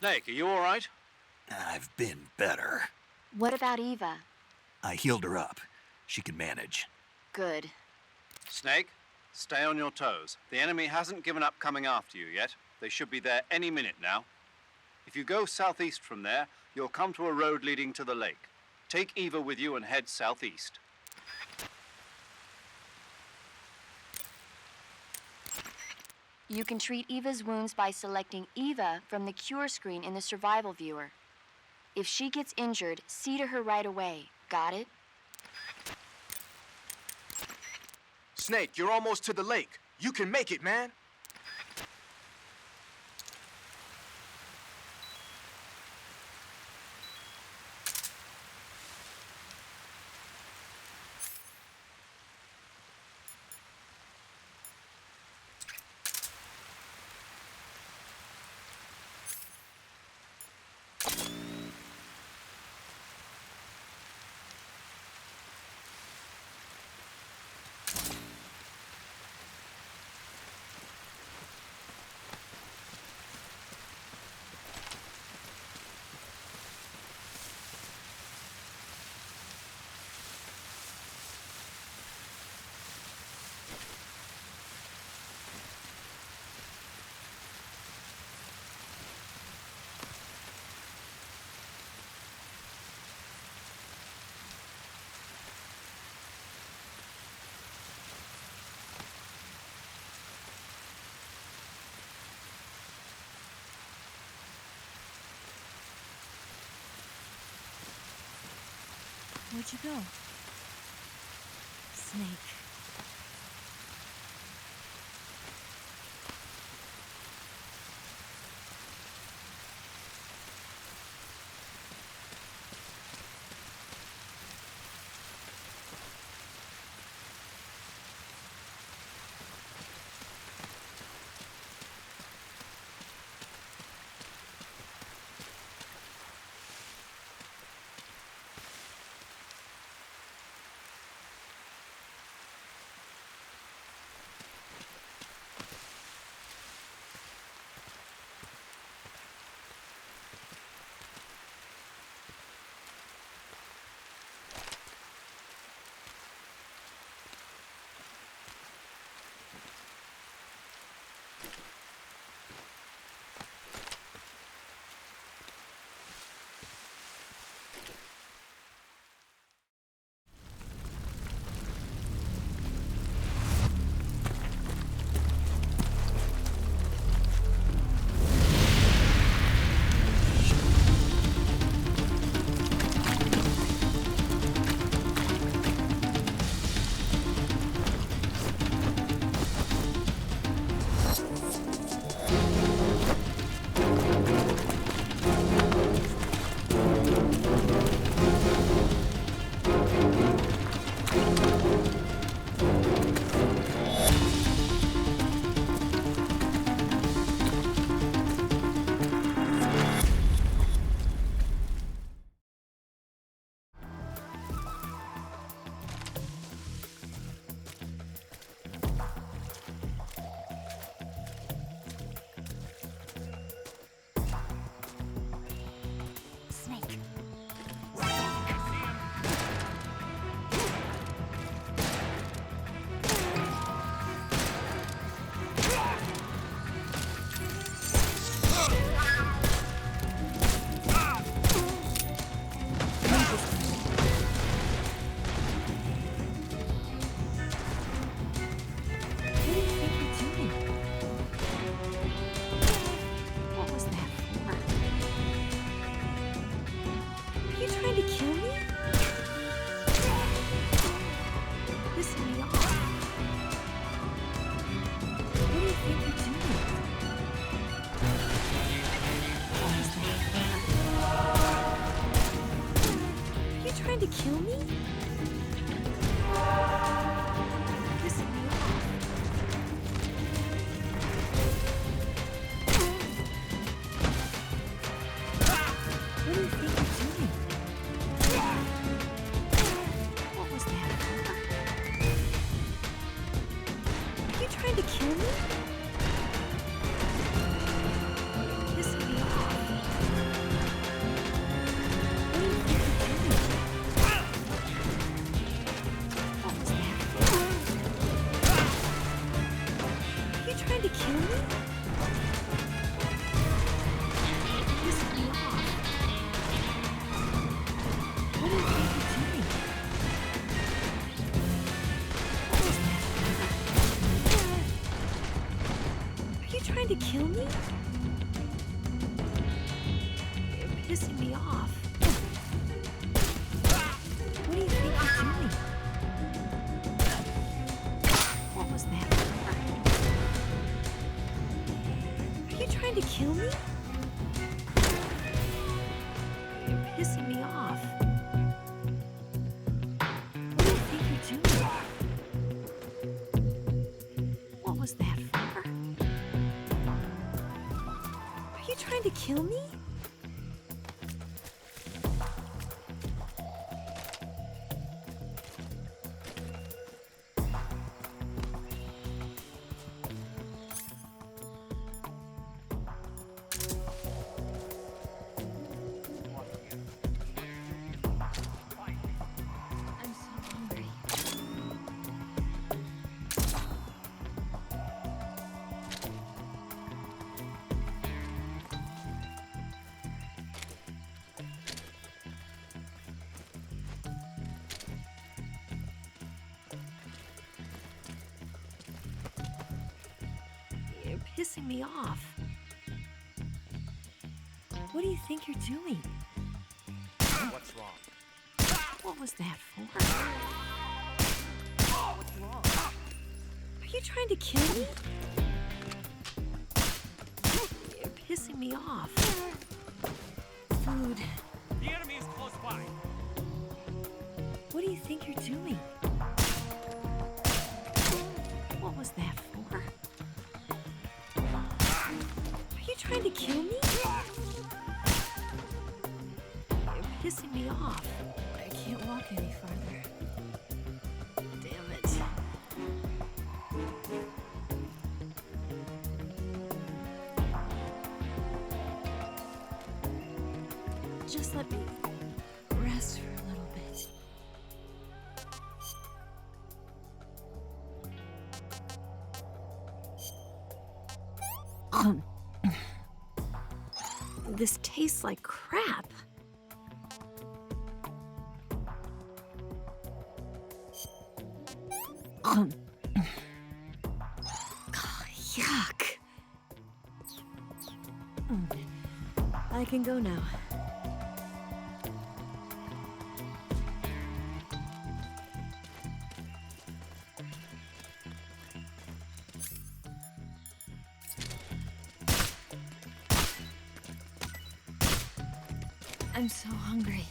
Snake, are you all right? I've been better. What about Eva? I healed her up. She can manage. Good. Snake, stay on your toes. The enemy hasn't given up coming after you yet. They should be there any minute now. If you go southeast from there, you'll come to a road leading to the lake. Take Eva with you and head southeast. You can treat Eva's wounds by selecting Eva from the cure screen in the survival viewer. If she gets injured, see to her right away. Got it? Snake, you're almost to the lake. You can make it, man. Where'd you go? Snake. To kill me? Piss me off. What do you think you're doing? What was that for? Are you trying to kill me? Piss me off. kill me? You're pissing me off. What do you think you're doing? What was that? Are you trying to kill me? You're pissing me off. What do you think you're doing? What was that for? Are you trying to kill me? I'm so hungry. You're pissing me off. What do you think you're doing? What's wrong? What was that for? What's wrong? Are you trying to kill me? You're pissing me off. Food. The enemy is close by. What do you think you're doing? What was that for? Are you trying to kill me? You're pissing me off. I can't walk any farther. Damn it. Just let me rest for a little bit. This tastes like crap. Yuck. I can go now. I'm so hungry.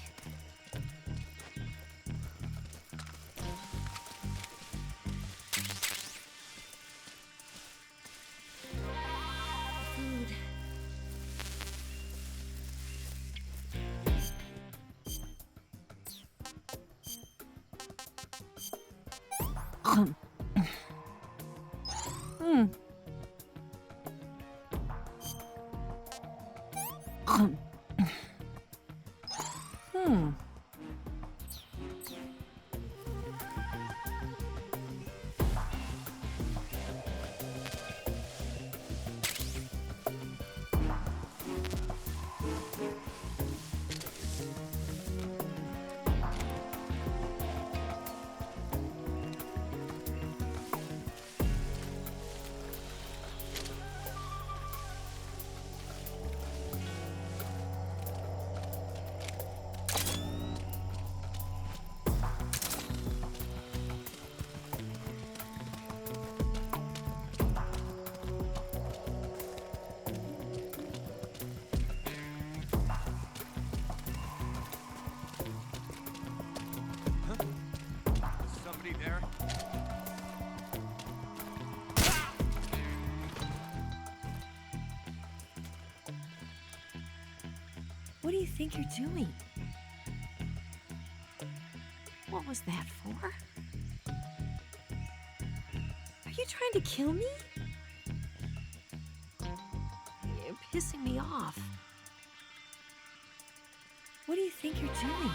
Food. Somebody there? What do you think you're doing? What was that for? Are you trying to kill me? You're pissing me off. What do you think you're doing?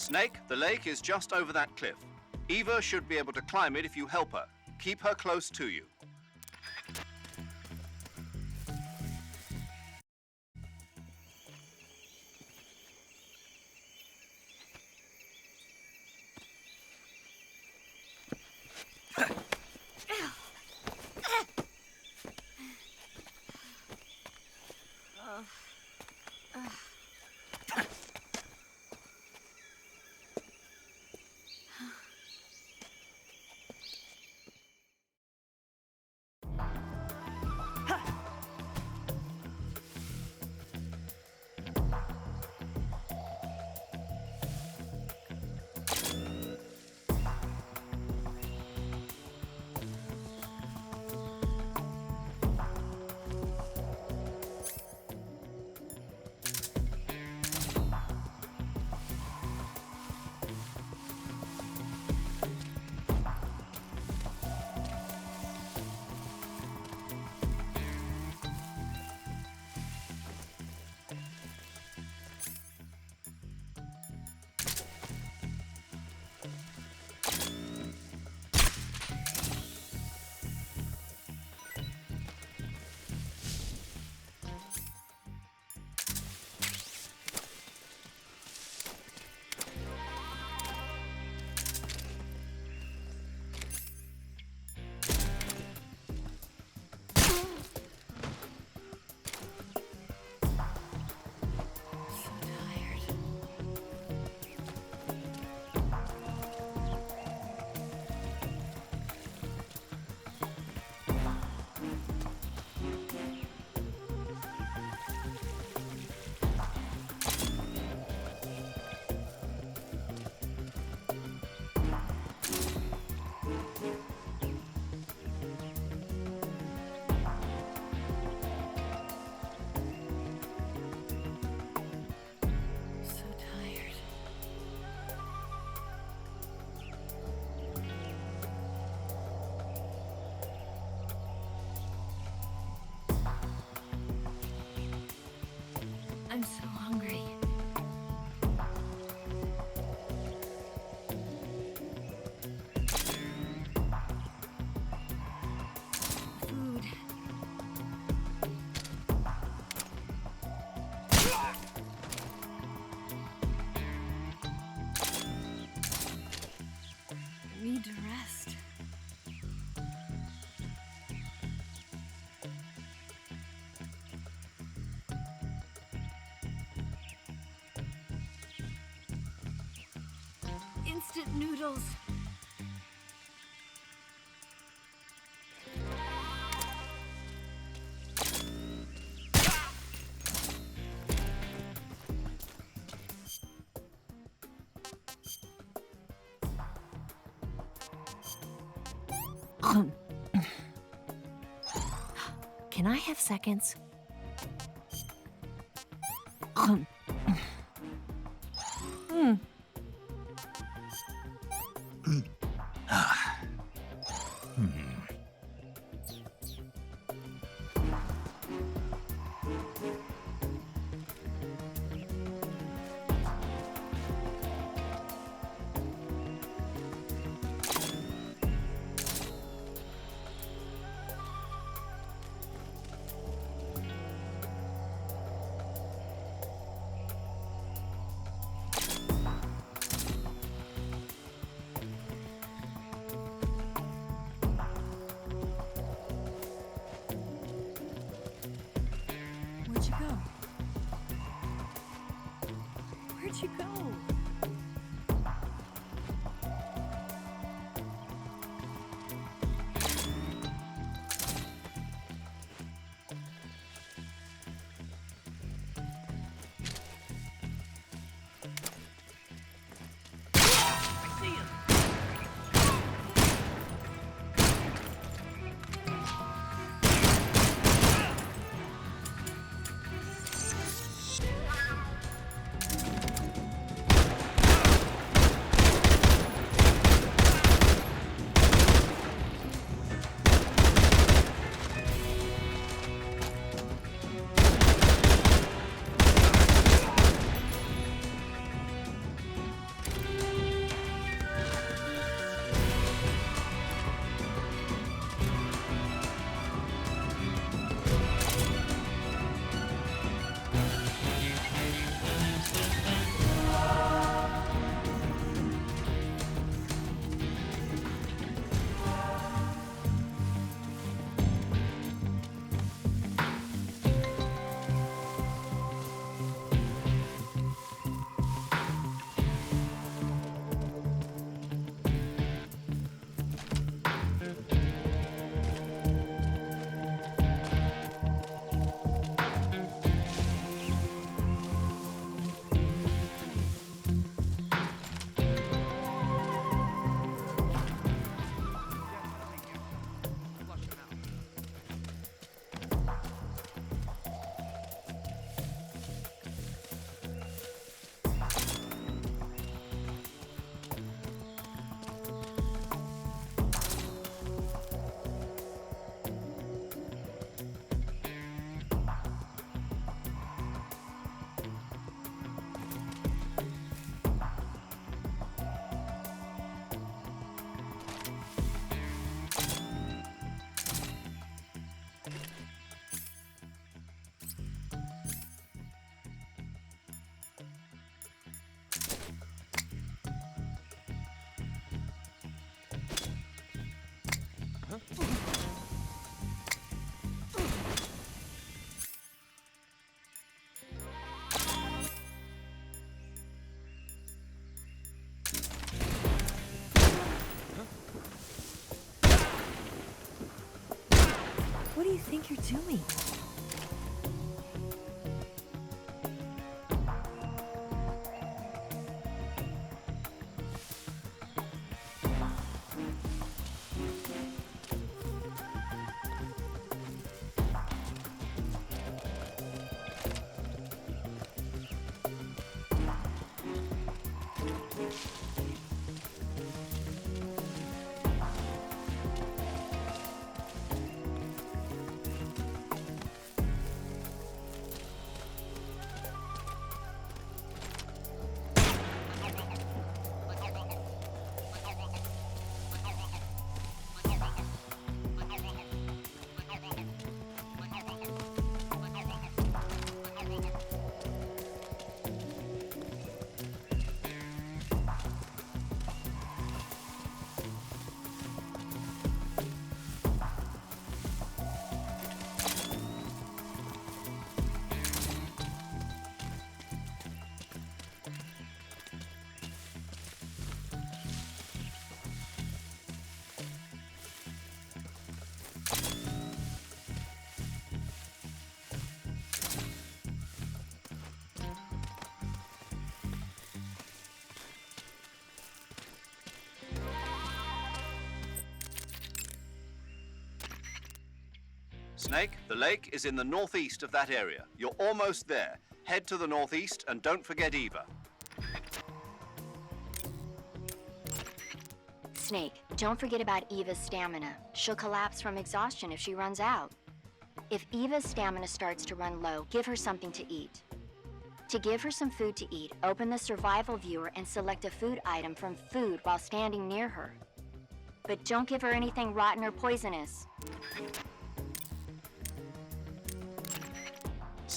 Snake, the lake is just over that cliff. Eva should be able to climb it if you help her. Keep her close to you. I'm so hungry. Food. I need to rest. Instant noodles. Can I have seconds? Where'd you go? Where'd you go? What do you think you're doing? Snake, the lake is in the northeast of that area. You're almost there. Head to the northeast and don't forget Eva. Snake, don't forget about Eva's stamina. She'll collapse from exhaustion if she runs out. If Eva's stamina starts to run low, give her something to eat. To give her some food to eat, open the survival viewer and select a food item from food while standing near her. But don't give her anything rotten or poisonous.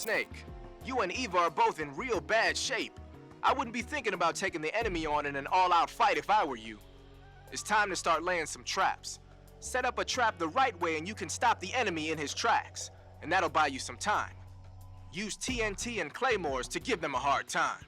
Snake, you and Eva are both in real bad shape. I wouldn't be thinking about taking the enemy on in an all-out fight if I were you. It's time to start laying some traps. Set up a trap the right way and you can stop the enemy in his tracks, and that'll buy you some time. Use TNT and claymores to give them a hard time.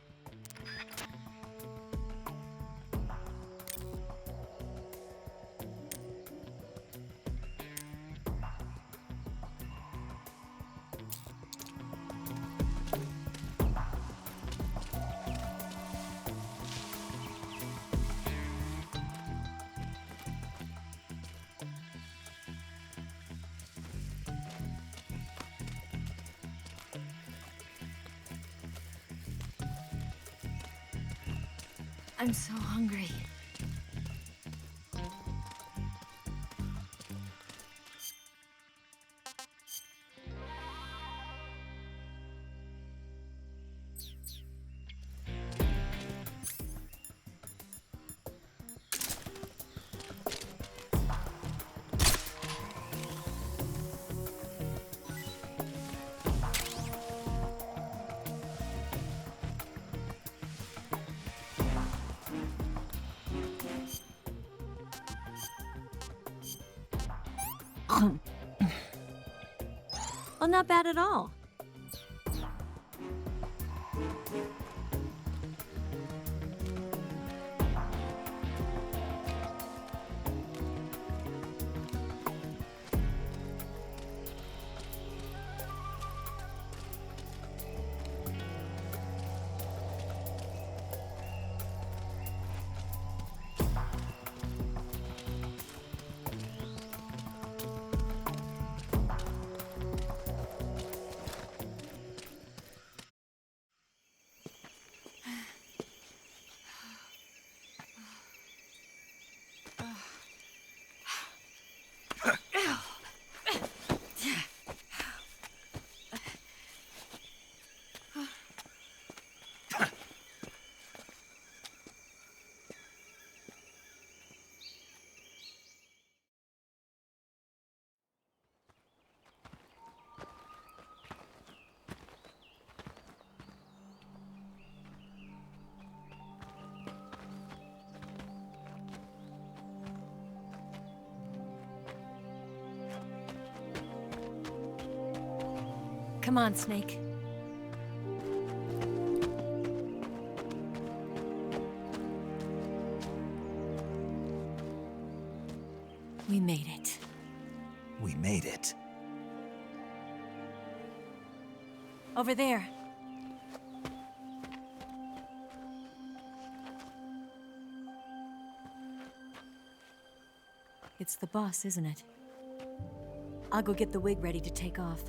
I'm so hungry. Well, not bad at all. Come on, Snake. We made it. We made it. Over there. It's the boss, isn't it? I'll go get the wig ready to take off.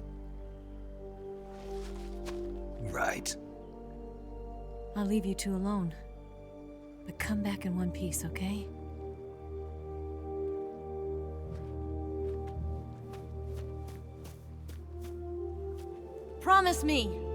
Right. I'll leave you two alone. But come back in one piece, okay? Promise me!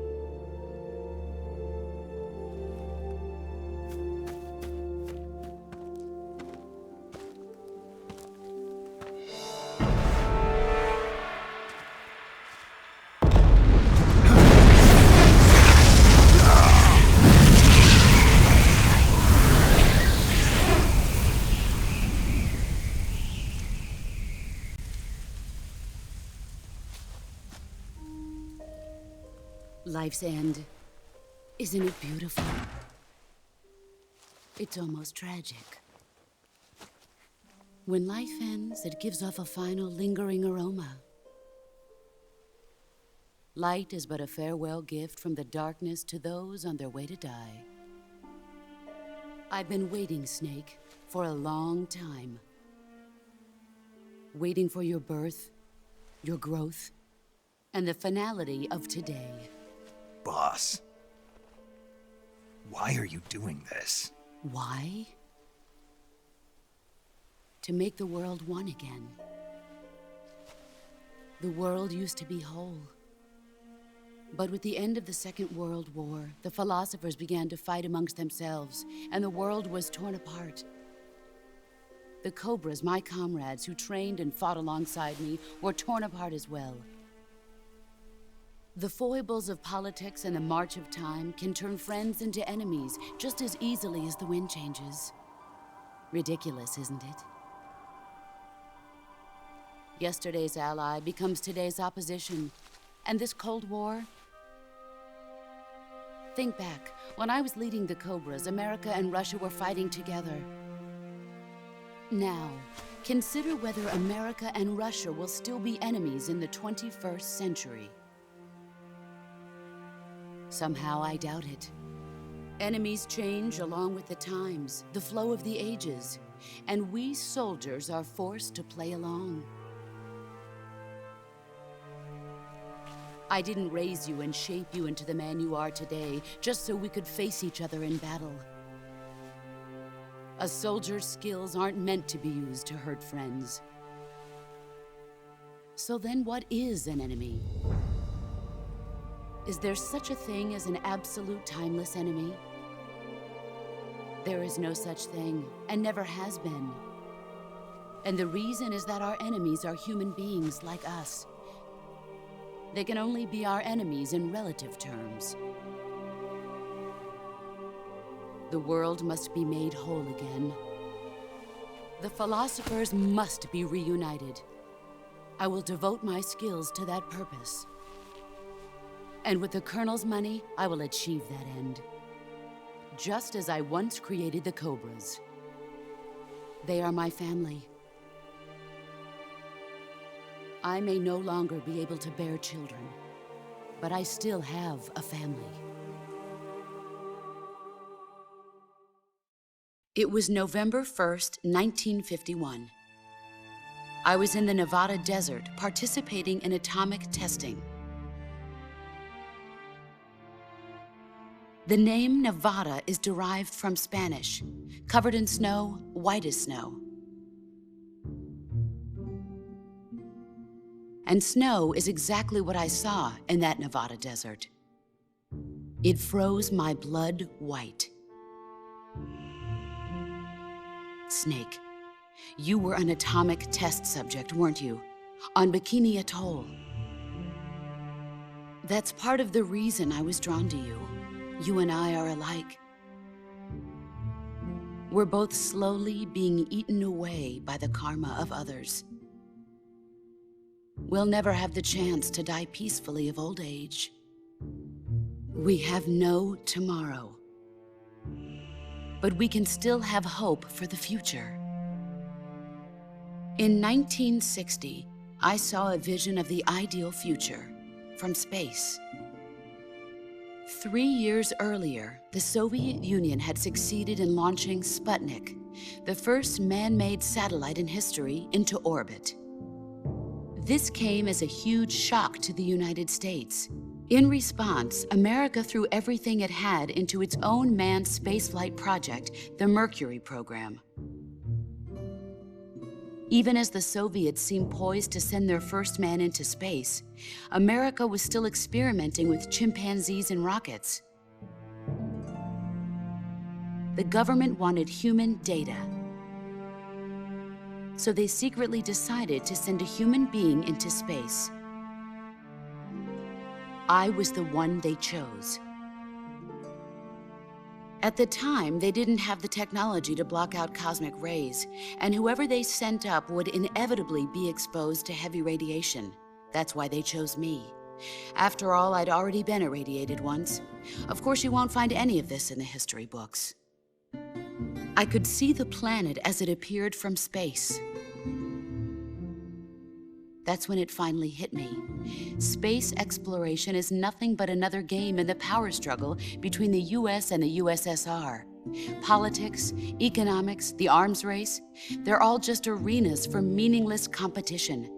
Life's end. Isn't it beautiful? It's almost tragic. When life ends, it gives off a final lingering aroma. Light is but a farewell gift from the darkness to those on their way to die. I've been waiting, Snake, for a long time. Waiting for your birth, your growth, and the finality of today. Boss. Why are you doing this? Why? To make the world one again. The world used to be whole. But with the end of the Second World War, the philosophers began to fight amongst themselves, and the world was torn apart. The Cobras, my comrades who trained and fought alongside me, were torn apart as well. The foibles of politics and the march of time can turn friends into enemies just as easily as the wind changes. Ridiculous, isn't it? Yesterday's ally becomes today's opposition, and this Cold War? Think back. When I was leading the Cobras, America and Russia were fighting together. Now, consider whether America and Russia will still be enemies in the 21st century. Somehow I doubt it. Enemies change along with the times, the flow of the ages, and we soldiers are forced to play along. I didn't raise you and shape you into the man you are today just so we could face each other in battle. A soldier's skills aren't meant to be used to hurt friends. So then what is an enemy? Is there such a thing as an absolute timeless enemy? There is no such thing, and never has been. And the reason is that our enemies are human beings like us. They can only be our enemies in relative terms. The world must be made whole again. The philosophers must be reunited. I will devote my skills to that purpose. And with the Colonel's money, I will achieve that end. Just as I once created the Cobras. They are my family. I may no longer be able to bear children, but I still have a family. It was November 1st, 1951. I was in the Nevada desert participating in atomic testing. The name Nevada is derived from Spanish, covered in snow, white as snow. And snow is exactly what I saw in that Nevada desert. It froze my blood white. Snake, you were an atomic test subject, weren't you? On Bikini Atoll. That's part of the reason I was drawn to you. You and I are alike. We're both slowly being eaten away by the karma of others. we'll never have the chance to die peacefully of old age. We have no tomorrow. But we can still have hope for the future. In 1960, I saw a vision of the ideal future from space. 3 years earlier, the Soviet Union had succeeded in launching Sputnik, the first man-made satellite in history, into orbit. This came as a huge shock to the United States. In response, America threw everything it had into its own manned spaceflight project, the Mercury program. Even as the Soviets seemed poised to send their first man into space, America was still experimenting with chimpanzees and rockets. The government wanted human data. So they secretly decided to send a human being into space. I was the one they chose. At the time, they didn't have the technology to block out cosmic rays, and whoever they sent up would inevitably be exposed to heavy radiation. That's why they chose me. After all, I'd already been irradiated once. Of course, you won't find any of this in the history books. I could see the planet as it appeared from space. That's when it finally hit me. Space exploration is nothing but another game in the power struggle between the US and the USSR. Politics, economics, the arms race, they're all just arenas for meaningless competition.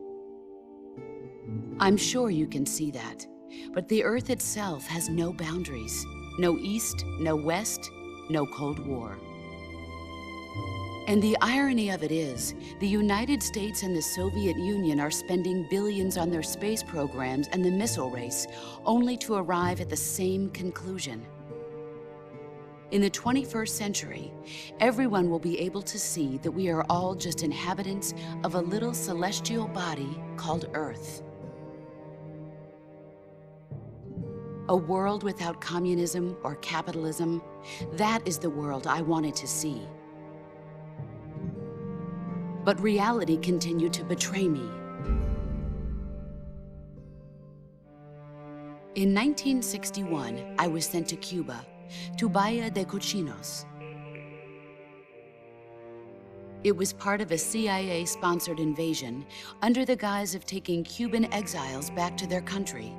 I'm sure you can see that, but the Earth itself has no boundaries. No East, no West, no Cold War. And the irony of it is, the United States and the Soviet Union are spending billions on their space programs and the missile race, only to arrive at the same conclusion. In the 21st century, everyone will be able to see that we are all just inhabitants of a little celestial body called Earth. A world without communism or capitalism, that is the world I wanted to see. But reality continued to betray me. In 1961, I was sent to Cuba, to Bahia de Cochinos. It was part of a CIA-sponsored invasion under the guise of taking Cuban exiles back to their country.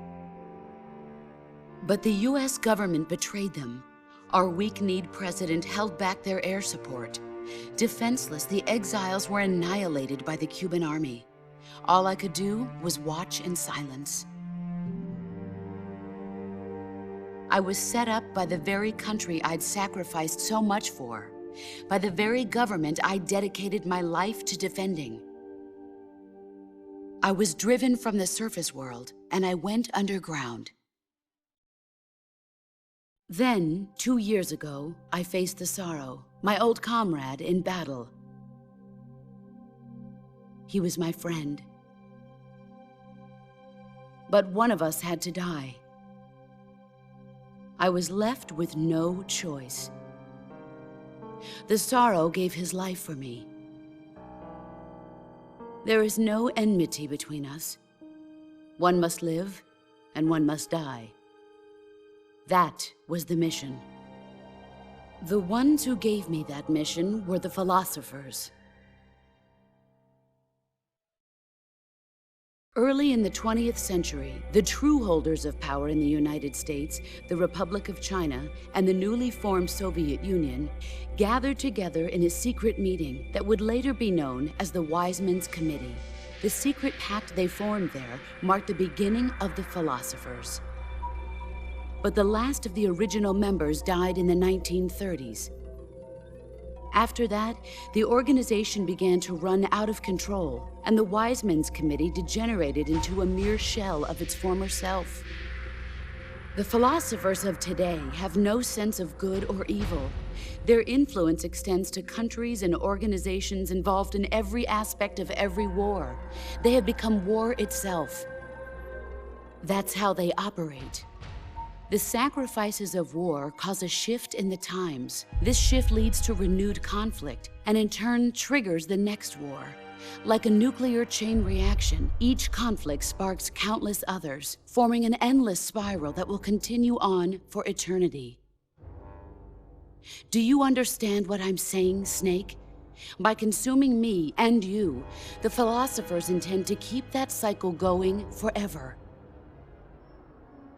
But the US government betrayed them. Our weak-kneed president held back their air support. Defenseless, the exiles were annihilated by the Cuban army. All I could do was watch in silence. I was set up by the very country I'd sacrificed so much for, by the very government I dedicated my life to defending. I was driven from the surface world, and I went underground. Then, 2 years ago, I faced the sorrow, my old comrade in battle. He was my friend. But one of us had to die. I was left with no choice. The sorrow gave his life for me. There is no enmity between us. One must live, and one must die. That was the mission. The ones who gave me that mission were the philosophers. Early in the 20th century, the true holders of power in the United States, the Republic of China, and the newly formed Soviet Union gathered together in a secret meeting that would later be known as the Wise Men's Committee. The secret pact they formed there marked the beginning of the philosophers. But the last of the original members died in the 1930s. After that, the organization began to run out of control, and the Wise Men's Committee degenerated into a mere shell of its former self. The philosophers of today have no sense of good or evil. Their influence extends to countries and organizations involved in every aspect of every war. They have become war itself. That's how they operate. The sacrifices of war cause a shift in the times. This shift leads to renewed conflict, and in turn triggers the next war. Like a nuclear chain reaction, each conflict sparks countless others, forming an endless spiral that will continue on for eternity. Do you understand what I'm saying, Snake? By consuming me and you, the philosophers intend to keep that cycle going forever.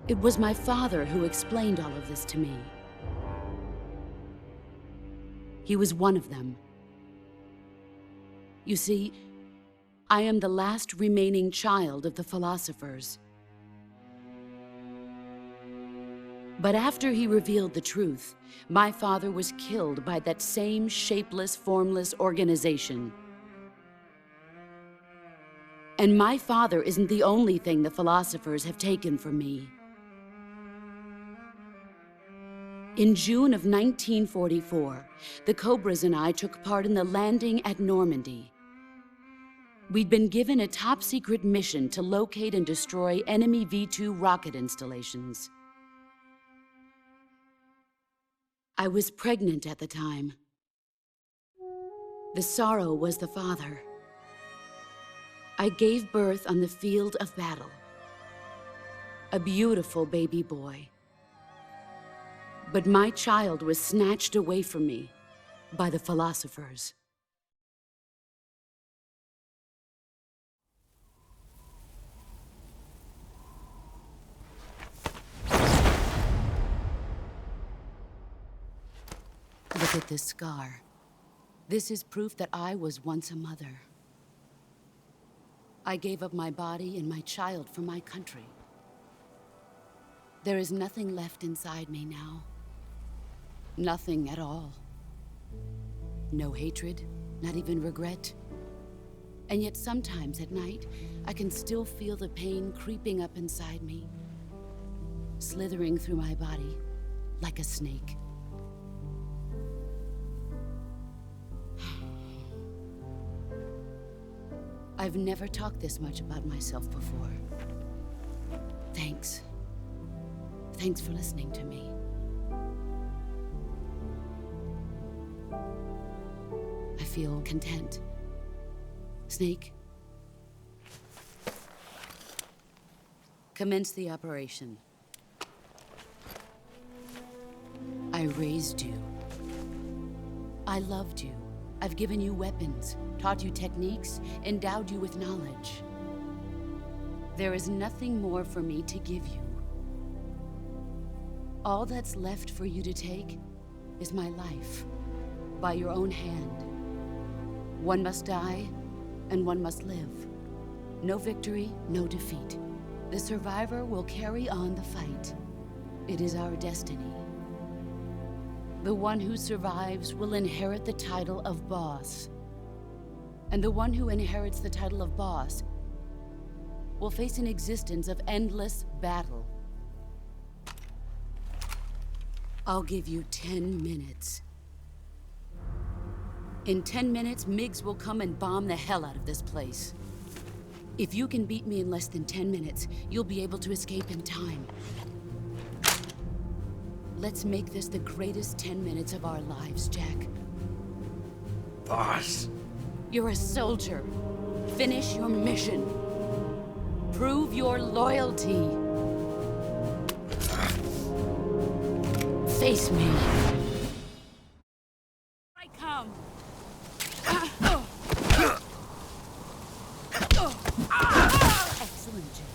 It was my father who explained all of this to me. He was one of them. You see, I am the last remaining child of the philosophers. But after he revealed the truth, my father was killed by that same shapeless, formless organization. And my father isn't the only thing the philosophers have taken from me. In June of 1944, the Cobras and I took part in the landing at Normandy. We'd been given a top-secret mission to locate and destroy enemy V-2 rocket installations. I was pregnant at the time. The sorrow was the father. I gave birth on the field of battle. A beautiful baby boy. But my child was snatched away from me by the philosophers. Look at this scar. This is proof that I was once a mother. I gave up my body and my child for my country. There is nothing left inside me now. Nothing at all. No hatred, not even regret. And yet sometimes at night, I can still feel the pain creeping up inside me, slithering through my body like a snake. I've never talked this much about myself before. Thanks. Thanks for listening to me. I feel content. Snake, commence the operation. I raised you. I loved you. I've given you weapons, taught you techniques, endowed you with knowledge. There is nothing more for me to give you. All that's left for you to take is my life, by your own hand. One must die, and one must live. No victory, no defeat. The survivor will carry on the fight. It is our destiny. The one who survives will inherit the title of boss. And the one who inherits the title of boss will face an existence of endless battle. I'll give you 10 minutes. In 10 minutes, MiGs will come and bomb the hell out of this place. If you can beat me in less than 10 minutes, you'll be able to escape in time. Let's make this the greatest 10 minutes of our lives, Jack. Boss. You're a soldier. Finish your mission. Prove your loyalty. Face me. I come. Excellent, Jack.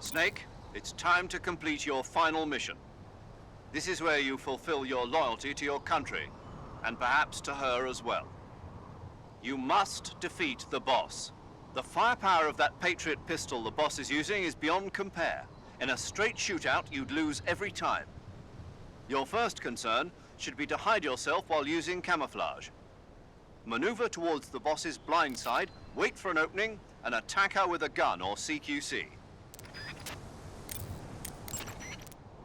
Snake, it's time to complete your final mission. This is where you fulfill your loyalty to your country, and perhaps to her as well. You must defeat the boss. The firepower of that Patriot pistol the boss is using is beyond compare. In a straight shootout, you'd lose every time. Your first concern should be to hide yourself while using camouflage. Maneuver towards the boss's blind side, wait for an opening, and attack her with a gun or CQC.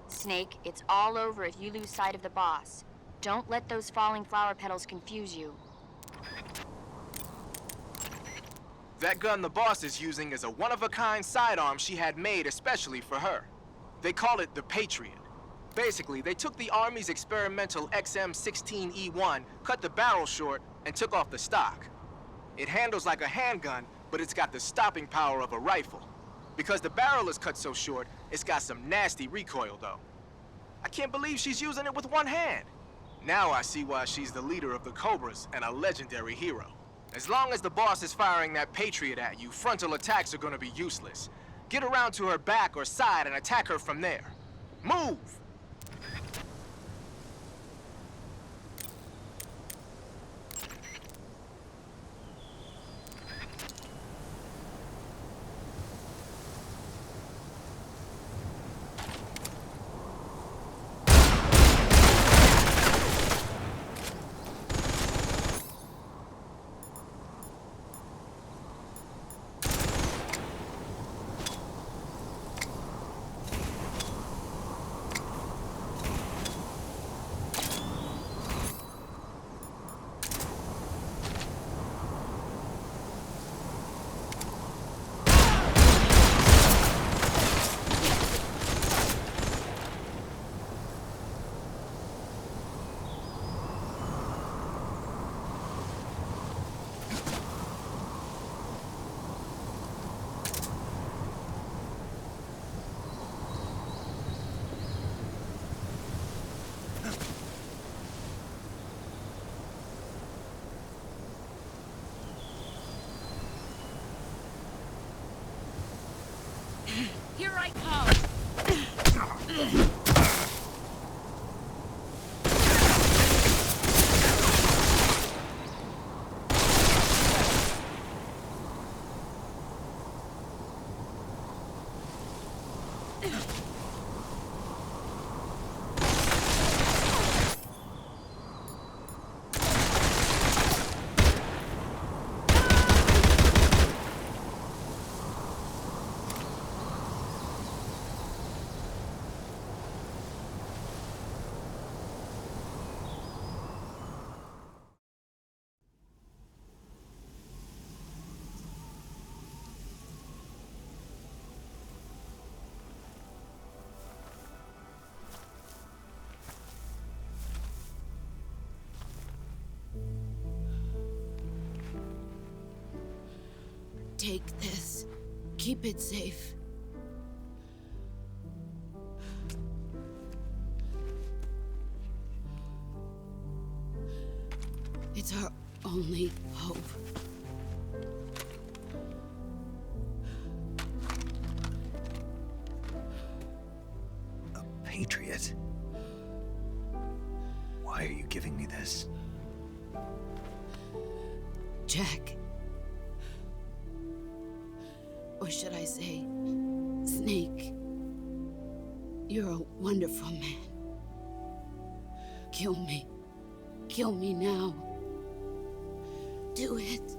Snake, it's all over if you lose sight of the boss. Don't let those falling flower petals confuse you. That gun the boss is using is a one-of-a-kind sidearm she had made especially for her. They call it the Patriot. Basically, they took the Army's experimental XM-16E1, cut the barrel short, and took off the stock. It handles like a handgun, but it's got the stopping power of a rifle. Because the barrel is cut so short, it's got some nasty recoil, though. I can't believe she's using it with one hand. Now I see why she's the leader of the Cobras and a legendary hero. As long as the boss is firing that Patriot at you, frontal attacks are gonna be useless. Get around to her back or side and attack her from there. Move! Here I come! Take this. Keep it safe. It's our only hope. A Patriot? Why are you giving me this? Jack. Or should I say, Snake? You're a wonderful man. Kill me. Kill me now. Do it.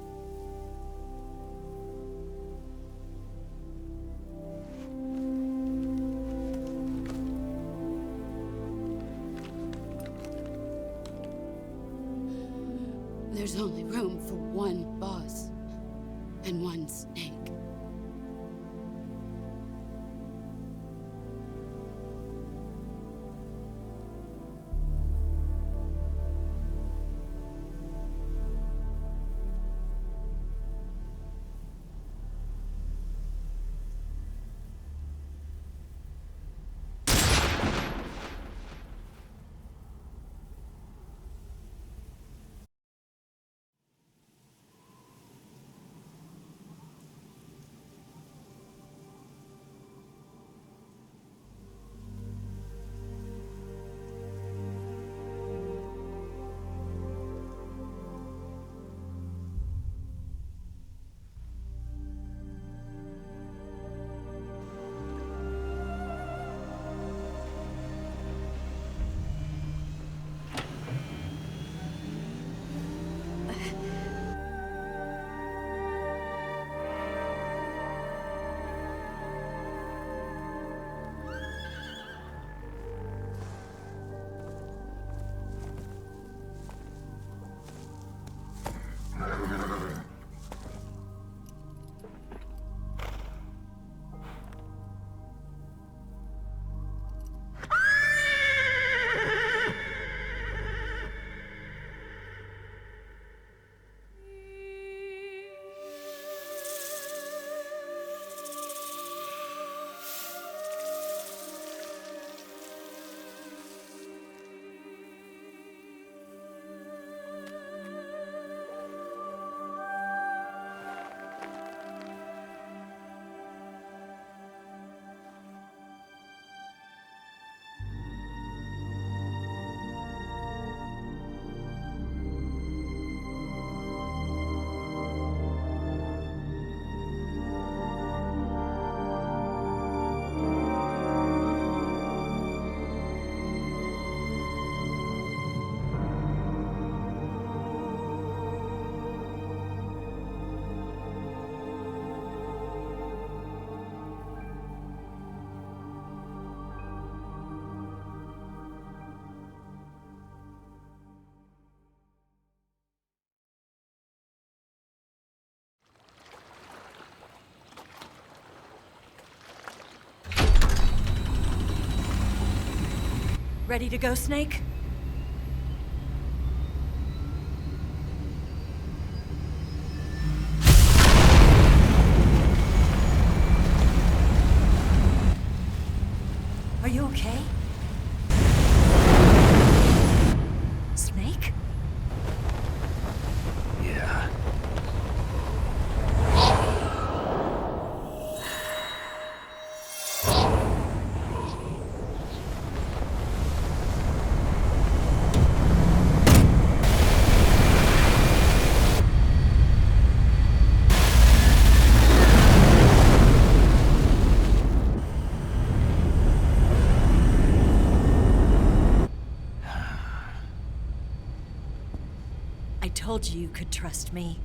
There's only room for one boss and one Snake. Ready to go, Snake? Are you okay? Snake? Yeah. I told you you could trust me.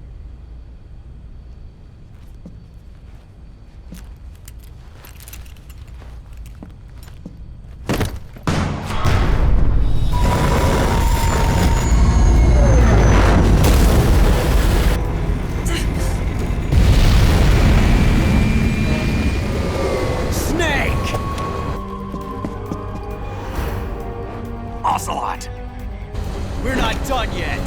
Snake! Ocelot! We're not done yet.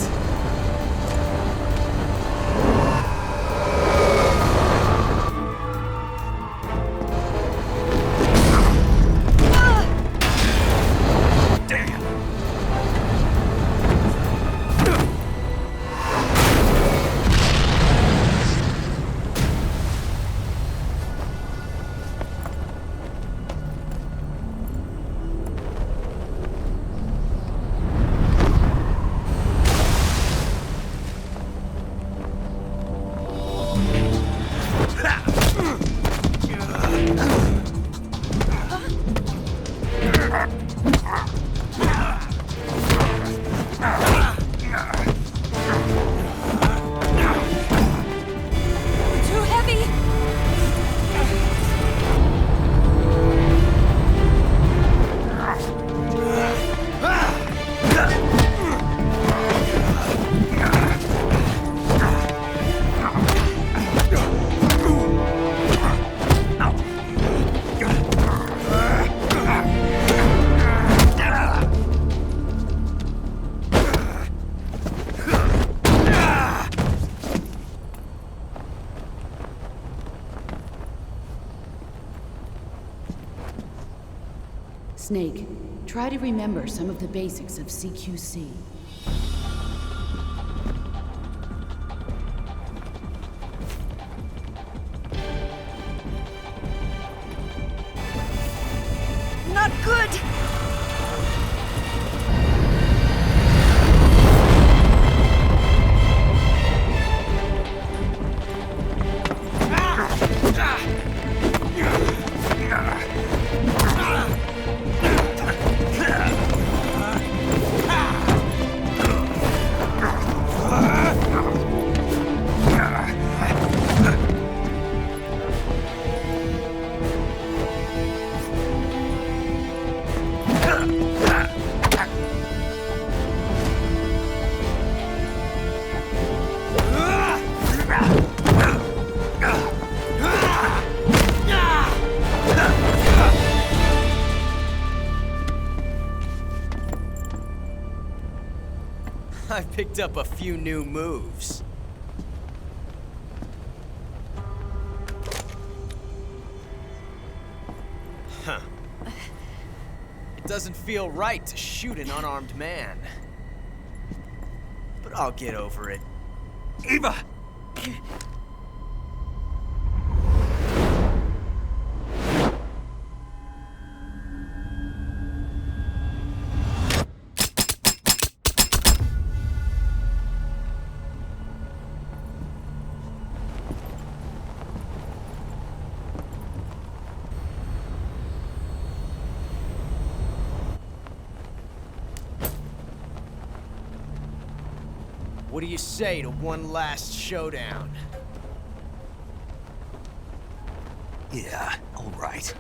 Too heavy! Snake, try to remember some of the basics of CQC. Not good! I picked up a few new moves. Huh. It doesn't feel right to shoot an unarmed man. But I'll get over it. Eva! What do you say to one last showdown? Yeah, all right.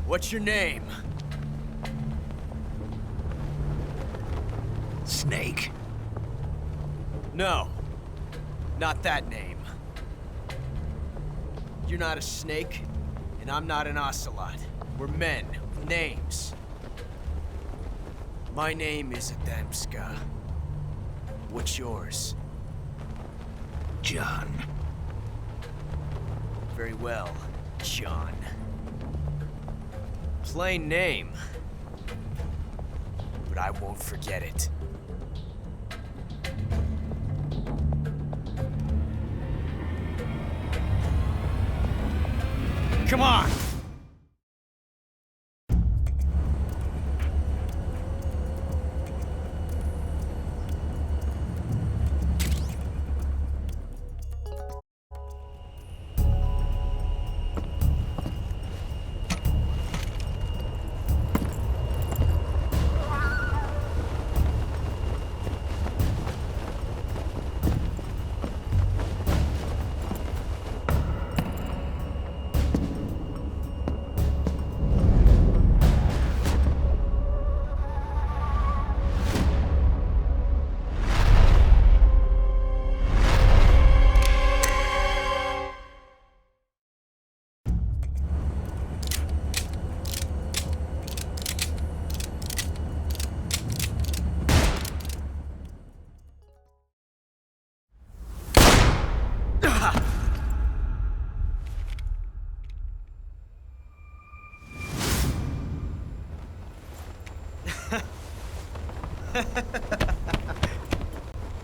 What's your name? Snake. No. Not that name. You're not a snake, and I'm not an ocelot. We're men with names. My name is Adamska. What's yours? John. Very well, John. Plain name. But I won't forget it. Come on!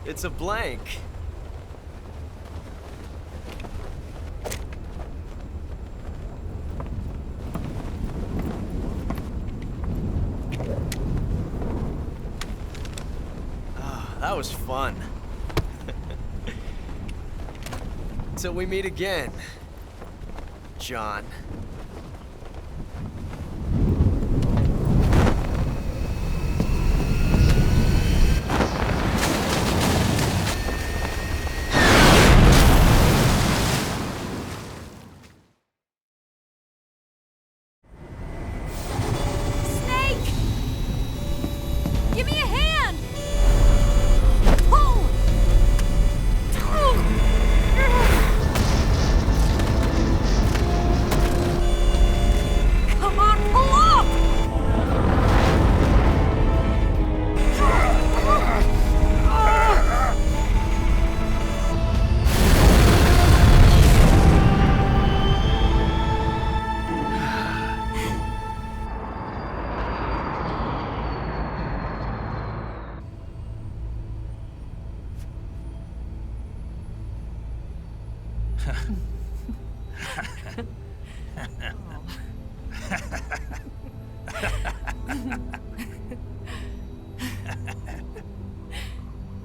It's a blank. Ah, that was fun. Till we meet again, John.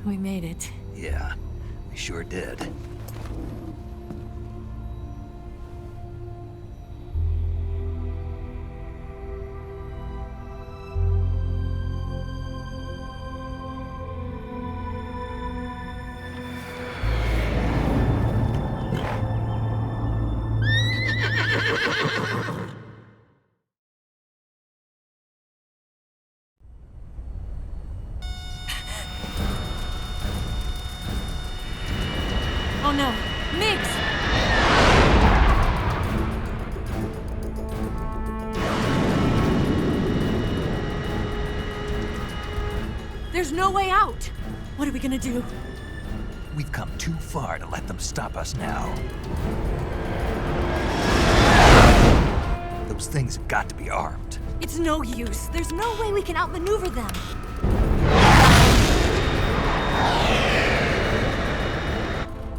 We made it. Yeah, we sure did. Oh no, Mix! There's no way out! What are we gonna do? We've come too far to let them stop us now. Those things have got to be armed. It's no use. There's no way we can outmaneuver them.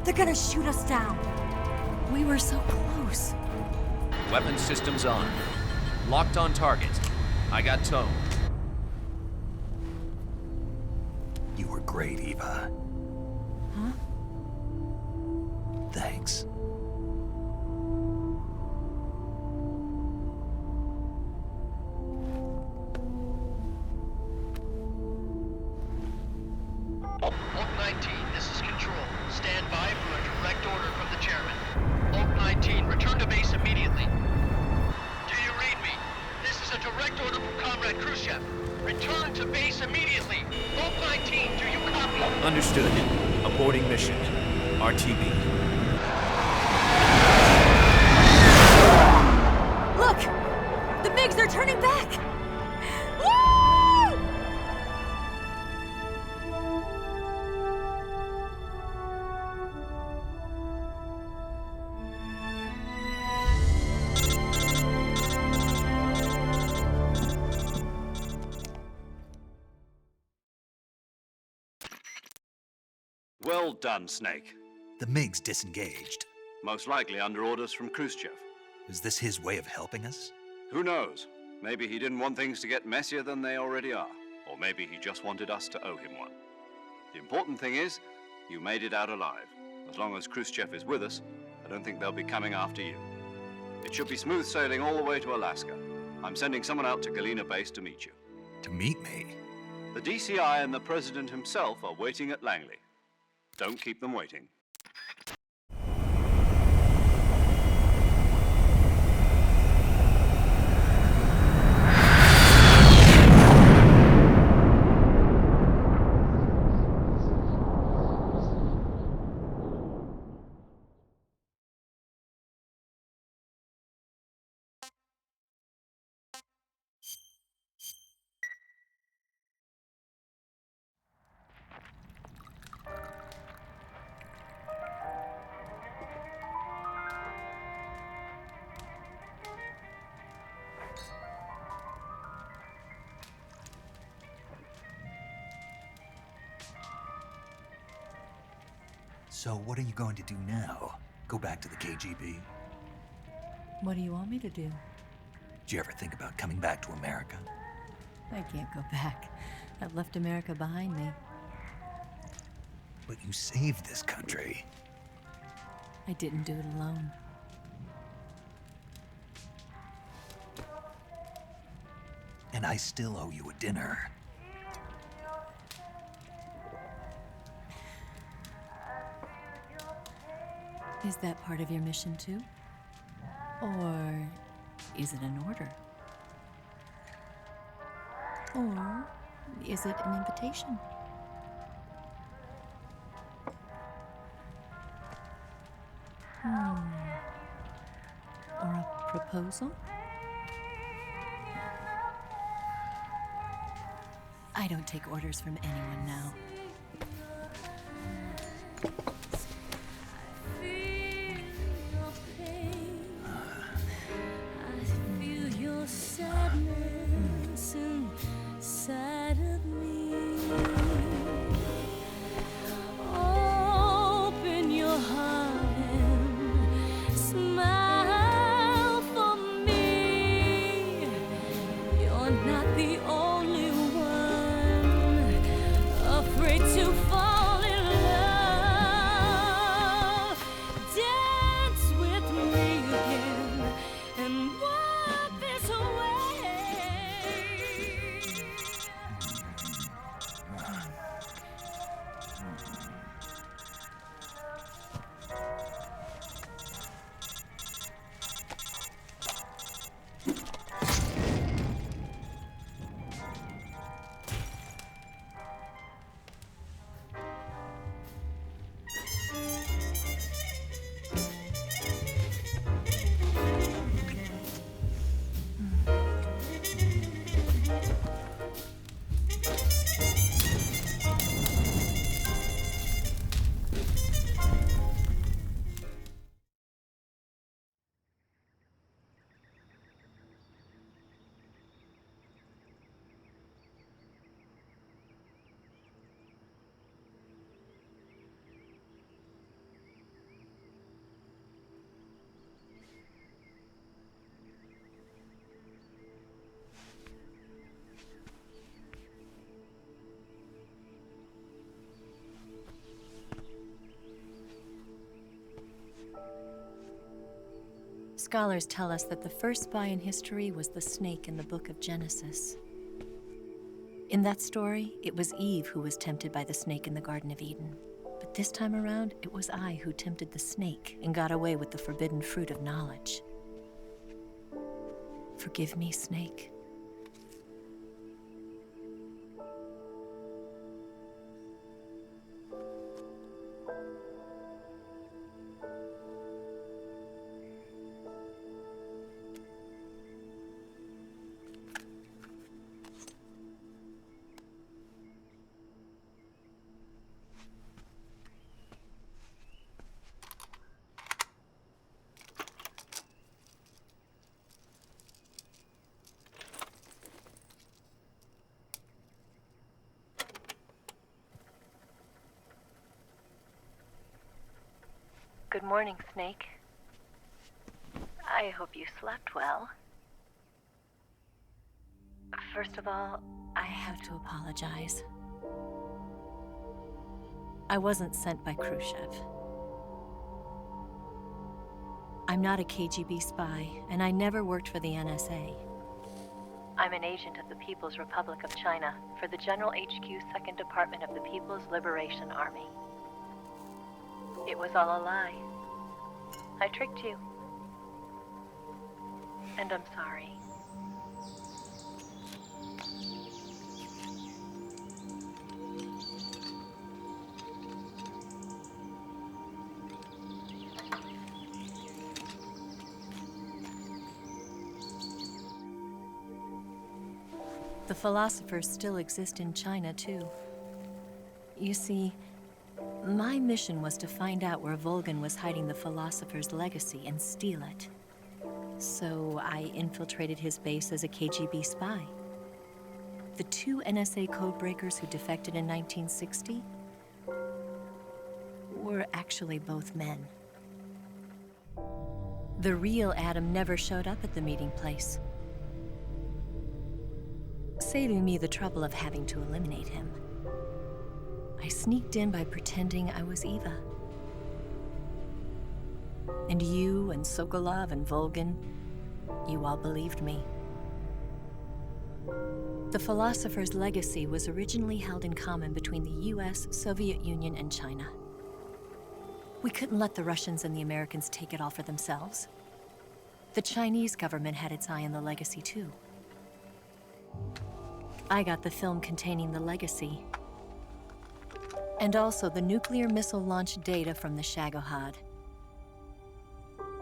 They're gonna shoot us down. We were so close. Weapon systems on. Locked on target. I got towed. You were great, Eva. Huh? Thanks. Oak 19, this is Control. Stand by for a direct order from the chairman. Oak 19, return to base immediately. Do you read me? Understood. Aborting mission. RTB. Look! The MiGs, they're turning back! Woo! Well done, Snake. The MiGs disengaged. Most likely under orders from Khrushchev. Is this his way of helping us? Who knows? Maybe he didn't want things to get messier than they already are. Or maybe he just wanted us to owe him one. The important thing is, you made it out alive. As long as Khrushchev is with us, I don't think they'll be coming after you. It should be smooth sailing all the way to Alaska. I'm sending someone out to Galena Base to meet you. To meet me? The DCI and the President himself are waiting at Langley. Don't keep them waiting. So what are you going to do now? Go back to the KGB? What do you want me to do? Did you ever think about coming back to America? I can't go back. I've left America behind me. But you saved this country. I didn't do it alone. And I still owe you a dinner. Is that part of your mission too? Or is it an order? Or is it an invitation? Or a proposal? I don't take orders from anyone now. Scholars tell us that the first spy in history was the snake in the book of Genesis. In that story, it was Eve who was tempted by the snake in the Garden of Eden. But this time around, it was I who tempted the snake and got away with the forbidden fruit of knowledge. Forgive me, Snake. Good morning, Snake. I hope you slept well. First of all, I have to apologize. I wasn't sent by Khrushchev. I'm not a KGB spy, and I never worked for the NSA. I'm an agent of the People's Republic of China for the General HQ 2nd Department of the People's Liberation Army. It was all a lie. I tricked you. And I'm sorry. The philosophers still exist in China, too. You see, my mission was to find out where Volgan was hiding the philosopher's legacy and steal it. So I infiltrated his base as a KGB spy. The 2 NSA codebreakers who defected in 1960 were actually both men. The real Adam never showed up at the meeting place, saving me the trouble of having to eliminate him. I sneaked in by pretending I was Eva. And you and Sokolov and Volgan, you all believed me. The philosopher's legacy was originally held in common between the US, Soviet Union, and China. We couldn't let the Russians and the Americans take it all for themselves. The Chinese government had its eye on the legacy, too. I got the film containing the legacy, and also the nuclear missile launch data from the Shagohod.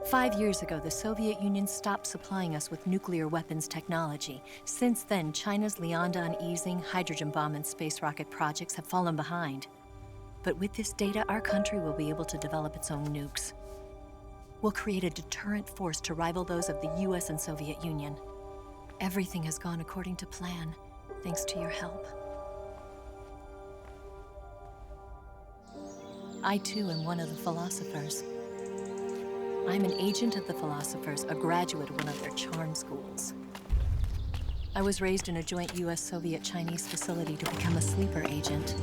5 years ago, the Soviet Union stopped supplying us with nuclear weapons technology. Since then, China's Liaodong easing, hydrogen bomb, and space rocket projects have fallen behind. But with this data, our country will be able to develop its own nukes. We'll create a deterrent force to rival those of the US and Soviet Union. Everything has gone according to plan, thanks to your help. I, too, am one of the philosophers. I'm an agent of the philosophers, a graduate of one of their charm schools. I was raised in a joint US-Soviet-Chinese facility to become a sleeper agent.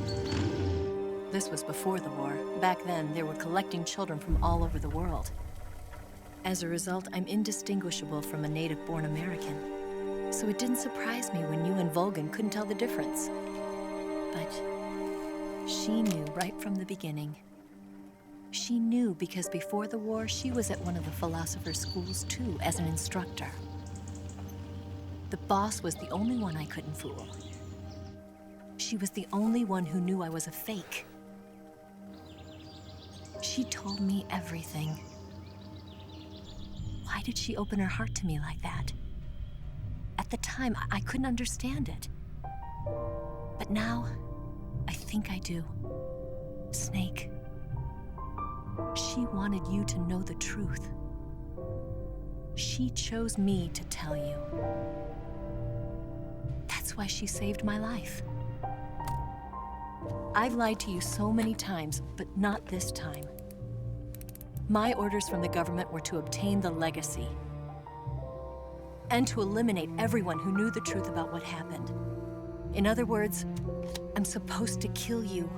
This was before the war. Back then, they were collecting children from all over the world. As a result, I'm indistinguishable from a native-born American. So it didn't surprise me when you and Volgan couldn't tell the difference. But she knew right from the beginning. She knew because before the war, she was at one of the philosopher's schools too, as an instructor. The boss was the only one I couldn't fool. She was the only one who knew I was a fake. She told me everything. Why did she open her heart to me like that? At the time, I couldn't understand it. But now, I think I do. Snake. She wanted you to know the truth. She chose me to tell you. That's why she saved my life. I've lied to you so many times, but not this time. My orders from the government were to obtain the legacy and to eliminate everyone who knew the truth about what happened. In other words, I'm supposed to kill you.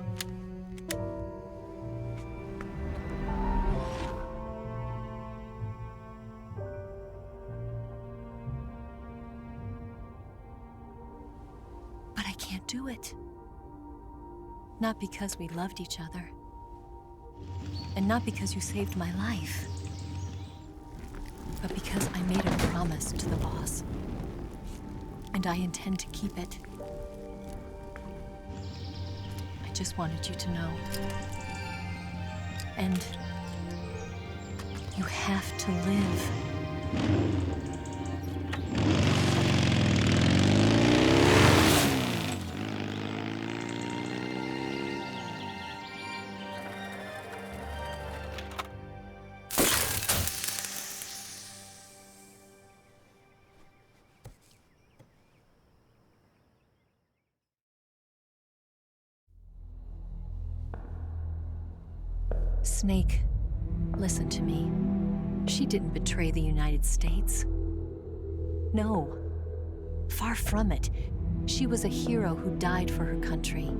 But I can't do it. Not because we loved each other. And not because you saved my life. But because I made a promise to the boss. And I intend to keep it. I just wanted you to know. And you have to live. Snake, Listen to me. She didn't betray the United States. No. Far from it. She was a hero who died for her country.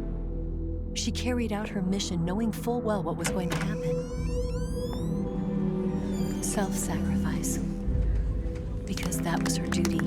She carried out her mission knowing full well what was going to happen. Self-sacrifice. Because that was her duty.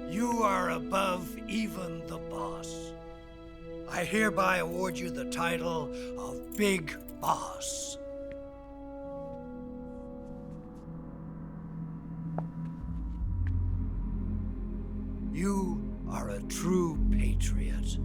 You are above even the boss. I hereby award you the title of Big Boss. You are a true patriot.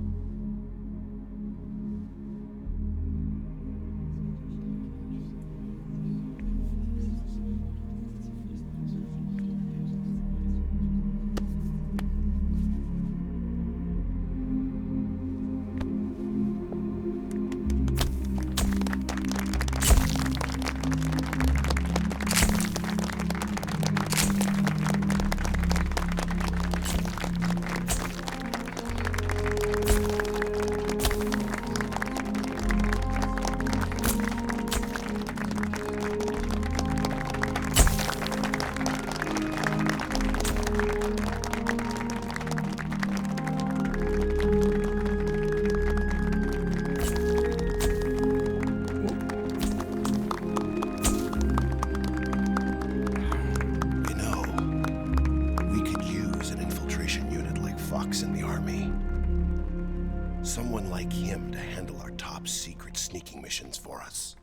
Someone like him to handle our top secret sneaking missions for us.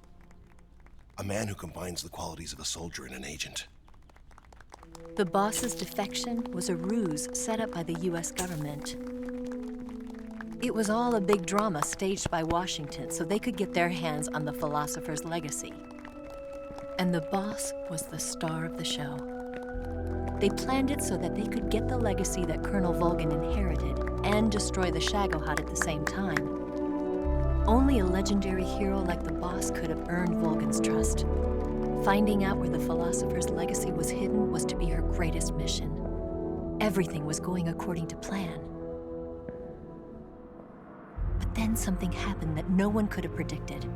A man who combines the qualities of a soldier and an agent. The boss's defection was a ruse set up by the US government. It was all a big drama staged by Washington so they could get their hands on the philosopher's legacy. And the boss was the star of the show. They planned it so that they could get the legacy that Colonel Volgin inherited and destroy the Shagohod at the same time. Only a legendary hero like the boss could have earned Volgin's trust. Finding out where the philosopher's legacy was hidden was to be her greatest mission. Everything was going according to plan. But then something happened that no one could have predicted.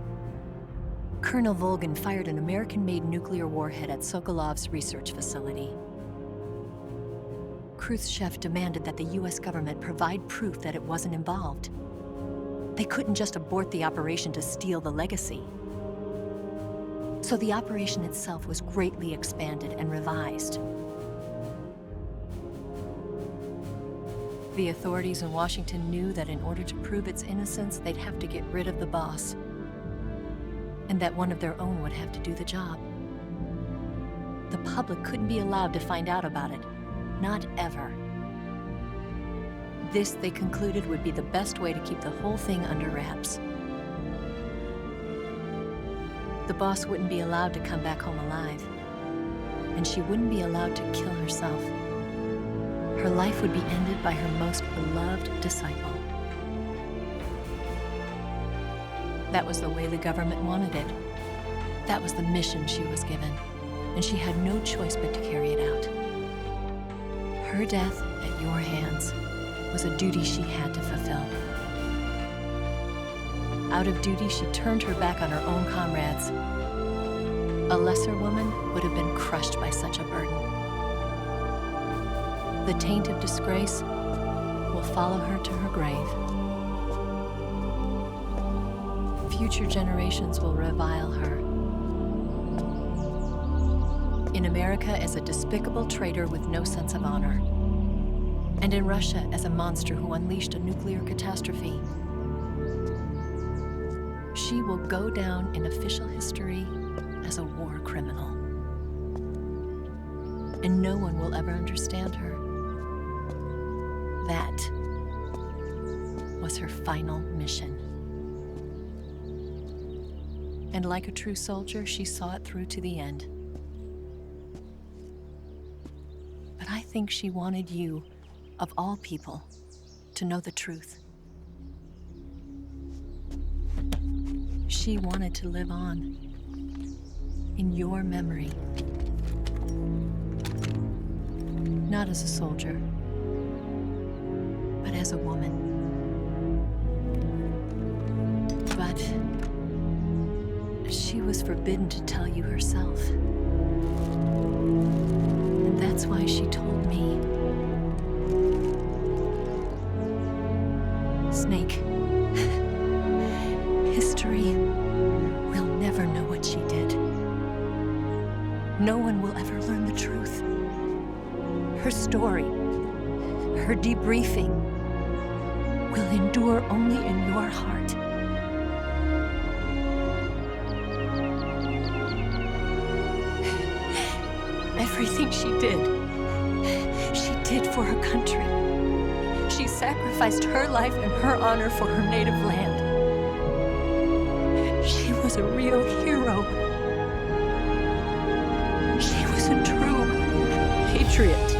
Colonel Volgin fired an American-made nuclear warhead at Sokolov's research facility. Khrushchev demanded that the US government provide proof that it wasn't involved. They couldn't just abort the operation to steal the legacy. So the operation itself was greatly expanded and revised. The authorities in Washington knew that in order to prove its innocence, they'd have to get rid of the boss, and that one of their own would have to do the job. The public couldn't be allowed to find out about it. Not ever. This, they concluded, would be the best way to keep the whole thing under wraps. The boss wouldn't be allowed to come back home alive, and she wouldn't be allowed to kill herself. Her life would be ended by her most beloved disciple. That was the way the government wanted it. That was the mission she was given, and she had no choice but to carry it out. Her death at your hands was a duty she had to fulfill. Out of duty, she turned her back on her own comrades. A lesser woman would have been crushed by such a burden. The taint of disgrace will follow her to her grave. Future generations will revile her. In America as a despicable traitor with no sense of honor. And in Russia as a monster who unleashed a nuclear catastrophe. She will go down in official history as a war criminal. And no one will ever understand her. That was her final mission. And like a true soldier, she saw it through to the end. But I think she wanted you of all people, to know the truth. She wanted to live on in your memory. Not as a soldier, but as a woman. But she was forbidden to tell you herself. And that's why she told me. Snake, history will never know what she did. No one will ever learn the truth. Her story, her debriefing, will endure only in your heart. Everything she did for her country. She sacrificed her life and her honor for her native land. She was a real hero. She was a true patriot.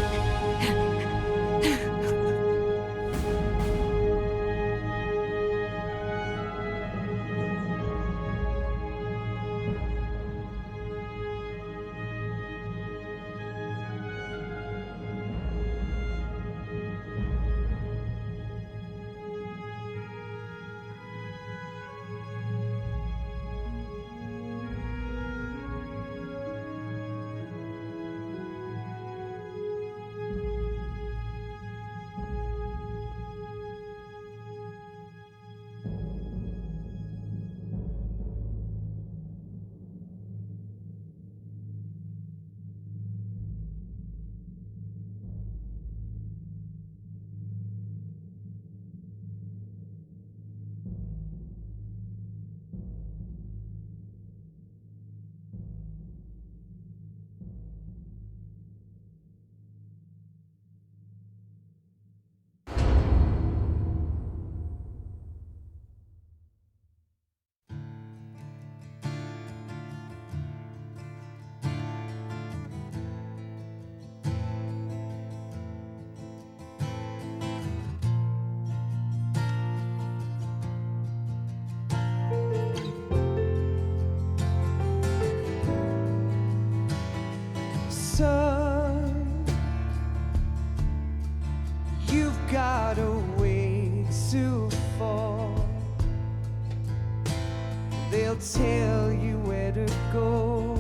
got a ways to fall. They'll tell you where to go,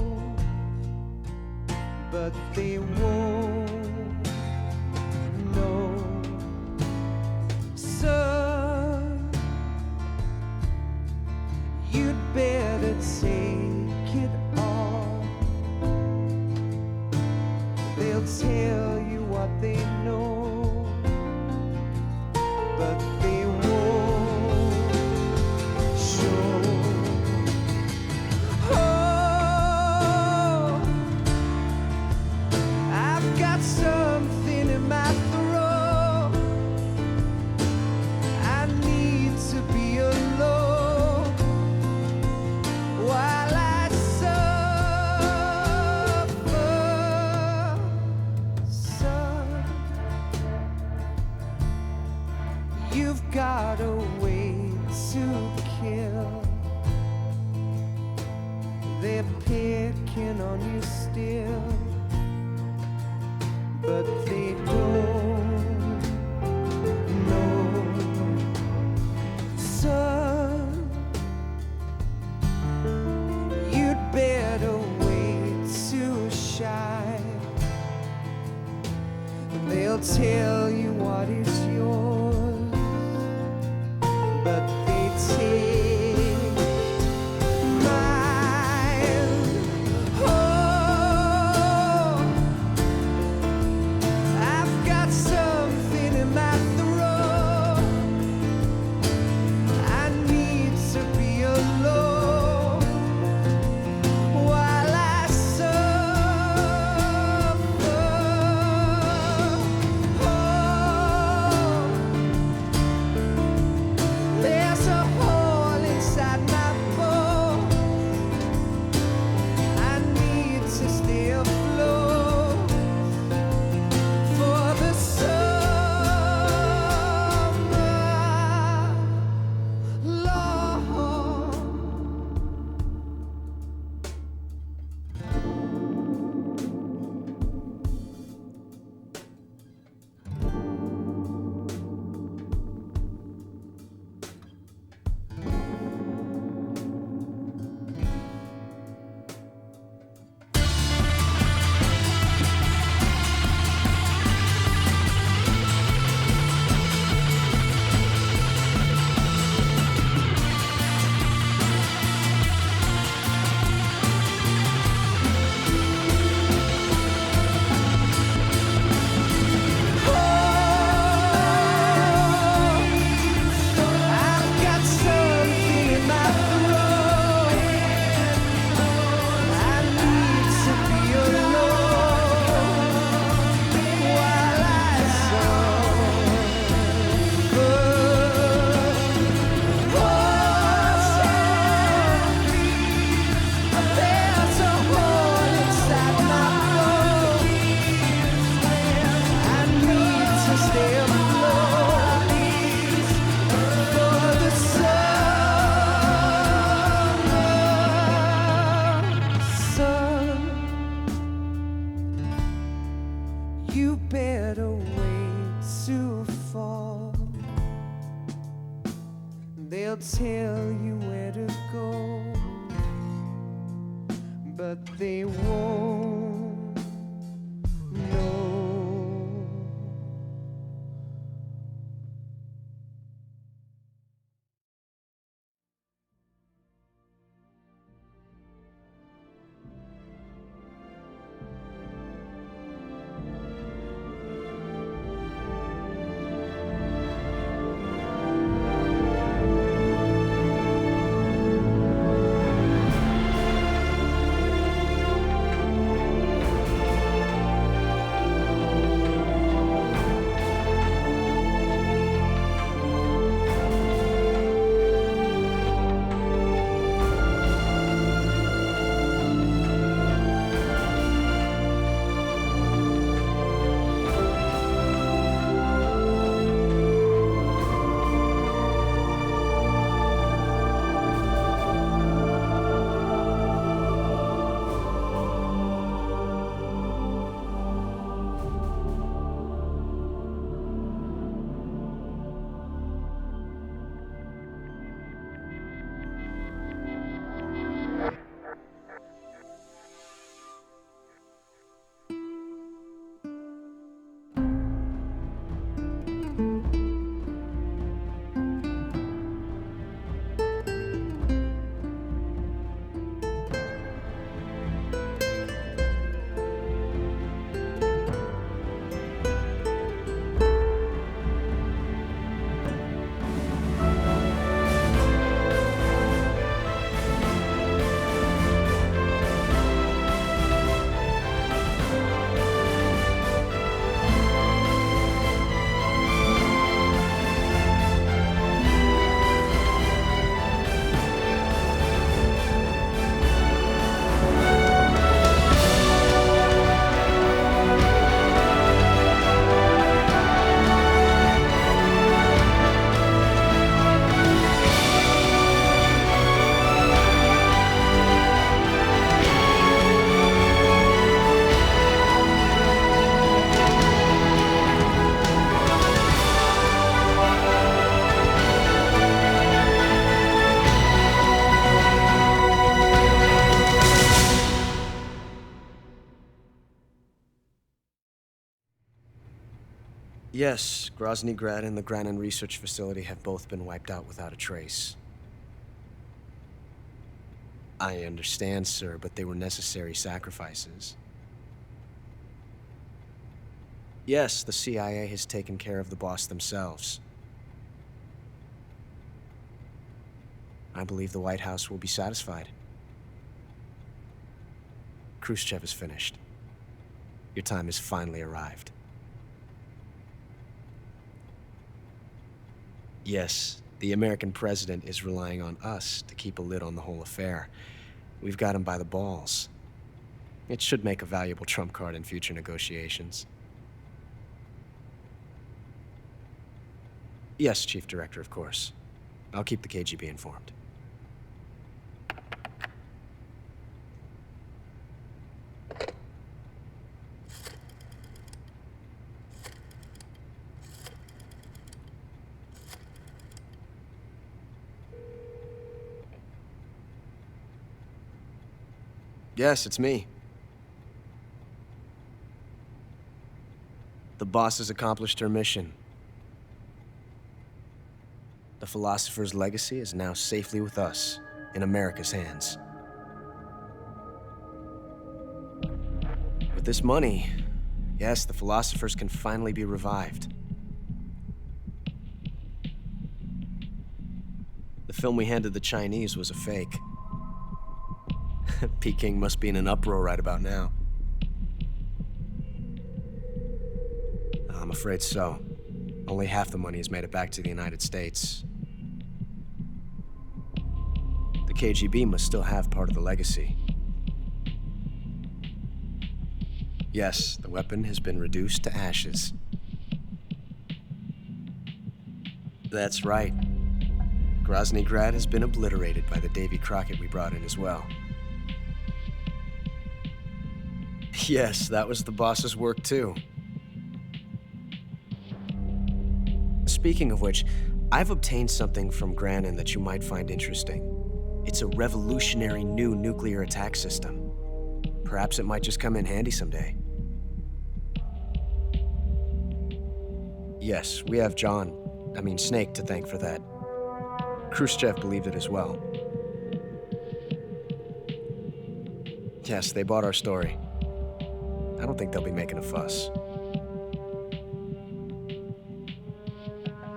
but they won't know. Son, you'd better take it all. They'll tell you what they know, but they won't show. Oh, I've got something in my throat. I need to be alone while I suffer. Son, you've got a way to kill. They're picking on you still, but they don't know. Son, you'd better wait to shine. They'll tell you what is yours, but they take mine. Oh, I've got They'll tell you where to go, but they won't know. Yes, Grozny Grad and the Granin Research Facility have both been wiped out without a trace. I understand, sir, but they were necessary sacrifices. Yes, the CIA has taken care of the boss themselves. I believe the White House will be satisfied. Khrushchev is finished. Your time has finally arrived. Yes, the American president is relying on us to keep a lid on the whole affair. We've got him by the balls. It should make a valuable trump card in future negotiations. Yes, Chief Director, of course. I'll keep the KGB informed. Yes, it's me. The boss has accomplished her mission. The philosopher's legacy is now safely with us, in America's hands. With this money, yes, the philosophers can finally be revived. The film we handed the Chinese was a fake. Peking must be in an uproar right about now. I'm afraid so. Only half the money has made it back to the United States. The KGB must still have part of the legacy. Yes, the weapon has been reduced to ashes. That's right. Grozny Grad has been obliterated by the Davy Crockett we brought in as well. Yes, that was the boss's work too. Speaking of which, I've obtained something from Granin that you might find interesting. It's a revolutionary new nuclear attack system. Perhaps it might just come in handy someday. Yes, we have Snake to thank for that. Khrushchev believed it as well. Yes, they bought our story. I don't think they'll be making a fuss.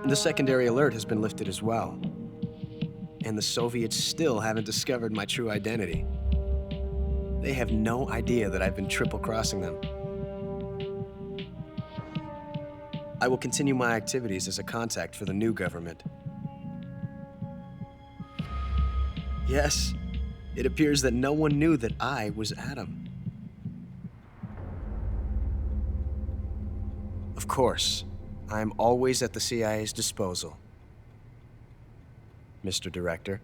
The secondary alert has been lifted as well. And the Soviets still haven't discovered my true identity. They have no idea that I've been triple-crossing them. I will continue my activities as a contact for the new government. Yes, it appears that no one knew that I was Adam. Of course, I am always at the CIA's disposal, Mr. Director.